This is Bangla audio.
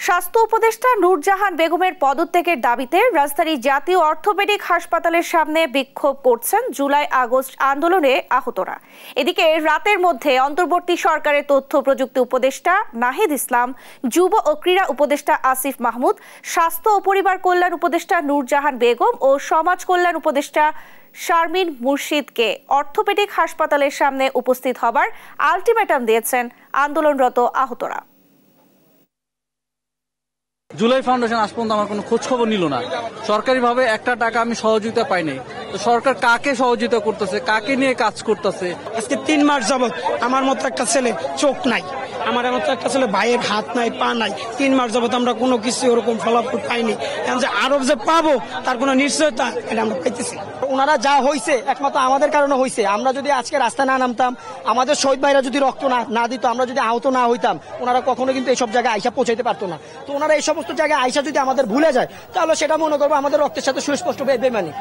স্বাস্থ্য উপদেষ্টা নূরজাহান বেগমের পদত্যাগের দাবিতে রাজধানী জাতীয় অর্থোপেডিক হাসপাতালের সামনে বিক্ষোভ করছেন জুলাই আগস্ট আন্দোলনে আহতরা। এদিকে রাতের মধ্যে অন্তর্বর্তী সরকারের তথ্য প্রযুক্তি উপদেষ্টা নাহিদ ইসলাম, যুব ও ক্রীড়া উপদেষ্টা আসিফ মাহমুদ, স্বাস্থ্য ও পরিবার কল্যাণ উপদেষ্টা নূরজাহান বেগম ও সমাজ কল্যাণ উপদেষ্টা শারমিন মুর্শিদকে অর্থোপেডিক হাসপাতালের সামনে উপস্থিত হবার আলটিমেটাম দিয়েছেন আন্দোলনরত আহতরা। জুলাই ফাউন্ডেশন আজ পর্যন্ত আমার কোনো খোঁজ খবর নিল না। সরকারিভাবে একটা টাকা আমি সহযোগিতা পাইনি। তো সরকার কাকে সহযোগিতা করতেছে, কাকে নিয়ে কাজ করতেছে? আজকে 3 মাস যাবত আমার মতো একটা ছেলে চোখ নাই, আমার মতো একটা ছেলে ভাইয়ের হাত নাই, পা নাই। 3 মাস যাবত আমরা কোনো কিছু ওরকম ফলাফল পাইনি। এখন যে আরো যে পাবো তার কোনো নিশ্চয়তা এটা আমরা পাইতেছি। ওনারা যা হয়েছে একমাত্র আমাদের কারণে হয়েছে। আমরা যদি আজকে রাস্তায় না নামতাম, আমাদের শহীদ ভাইরা যদি রক্ত না দিত, আমরা যদি আহত না হইতাম, ওনারা কখনো কিন্তু এইসব জায়গায় আইসা পৌঁছাইতে পারতো না। তো ওনারা এই সমস্ত জায়গায় আইসা যদি আমাদের ভুলে যায়, তাহলে সেটা মনে করবো আমাদের রক্তের সাথে সুস্পষ্ট বেমানি।